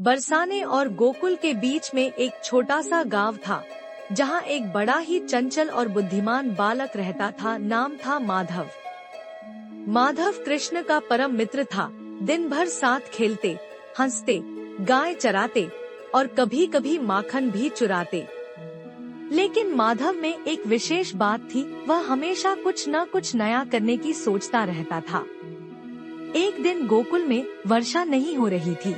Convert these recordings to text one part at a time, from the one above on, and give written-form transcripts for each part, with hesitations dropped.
बरसाने और गोकुल के बीच में एक छोटा सा गांव था, जहां एक बड़ा ही चंचल और बुद्धिमान बालक रहता था। नाम था माधव। माधव कृष्ण का परम मित्र था। दिन भर साथ खेलते, हंसते, गाय चराते और कभी कभी माखन भी चुराते। लेकिन माधव में एक विशेष बात थी, वह हमेशा कुछ न कुछ नया करने की सोचता रहता था। एक दिन गोकुल में वर्षा नहीं हो रही थी।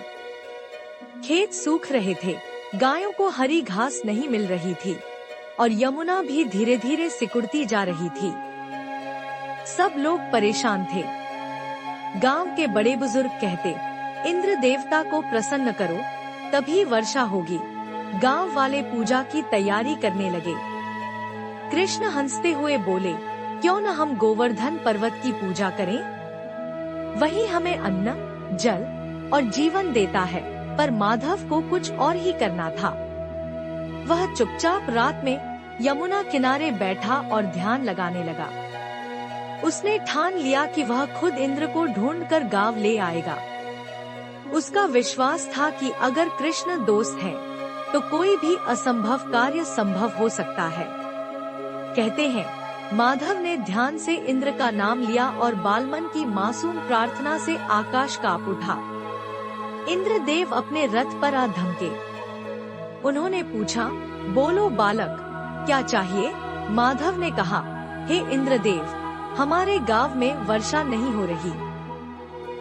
खेत सूख रहे थे, गायों को हरी घास नहीं मिल रही थी और यमुना भी धीरे धीरे सिकुड़ती जा रही थी। सब लोग परेशान थे। गांव के बड़े बुजुर्ग कहते, इंद्र देवता को प्रसन्न करो, तभी वर्षा होगी। गांव वाले पूजा की तैयारी करने लगे। कृष्ण हंसते हुए बोले, क्यों न हम गोवर्धन पर्वत की पूजा करें? वही हमें अन्न, जल और जीवन देता है। पर माधव को कुछ और ही करना था। वह चुपचाप रात में यमुना किनारे बैठा और ध्यान लगाने लगा। उसने ठान लिया कि वह खुद इंद्र को ढूंढकर गांव ले आएगा। उसका विश्वास था कि अगर कृष्ण दोस्त हैं, तो कोई भी असंभव कार्य संभव हो सकता है। कहते हैं, माधव ने ध्यान से इंद्र का नाम लिया और बालमन की मासूम प्रार्थना से आकाश कांप उठा। इंद्रदेव अपने रथ पर आ धमके। उन्होंने पूछा, बोलो बालक, क्या चाहिए? माधव ने कहा, हे इंद्रदेव, हमारे गांव में वर्षा नहीं हो रही।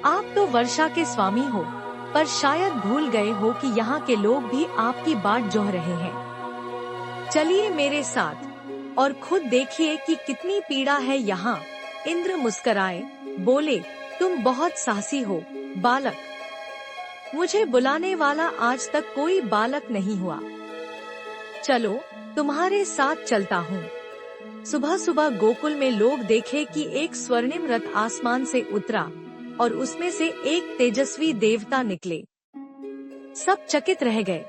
आप तो वर्षा के स्वामी हो, पर शायद भूल गए हो कि यहाँ के लोग भी आपकी बाट जोह रहे हैं। चलिए मेरे साथ और खुद देखिए कि कितनी पीड़ा है यहाँ। इंद्र मुस्कराए, बोले, तुम बहुत साहसी हो बालक। मुझे बुलाने वाला आज तक कोई बालक नहीं हुआ। चलो, तुम्हारे साथ चलता हूँ। सुबह सुबह गोकुल में लोग देखे कि एक स्वर्णिम रथ आसमान से उतरा और उसमें से एक तेजस्वी देवता निकले। सब चकित रह गए।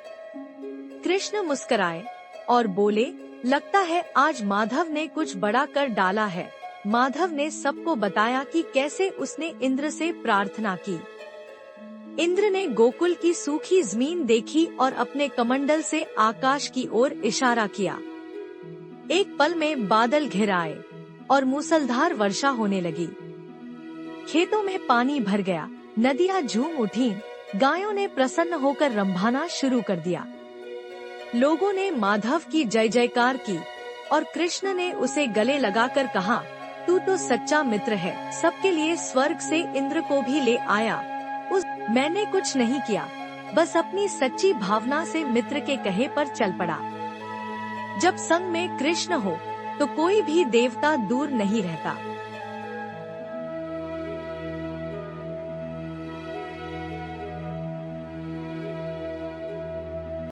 कृष्ण मुस्कराए और बोले, लगता है आज माधव ने कुछ बड़ा कर डाला है। माधव ने सबको बताया कि कैसे उसने इंद्र से प्रार्थना की। इंद्र ने गोकुल की सूखी जमीन देखी और अपने कमंडल से आकाश की ओर इशारा किया। एक पल में बादल घिर आए और मूसलधार वर्षा होने लगी। खेतों में पानी भर गया, नदियां झूम उठीं, गायों ने प्रसन्न होकर रंभाना शुरू कर दिया। लोगों ने माधव की जय जयकार की और कृष्ण ने उसे गले लगाकर कहा, तू तो सच्चा मित्र है। सबके लिए स्वर्ग से इंद्र को भी ले आया। मैंने कुछ नहीं किया, बस अपनी सच्ची भावना से मित्र के कहे पर चल पड़ा। जब संग में कृष्ण हो, तो कोई भी देवता दूर नहीं रहता।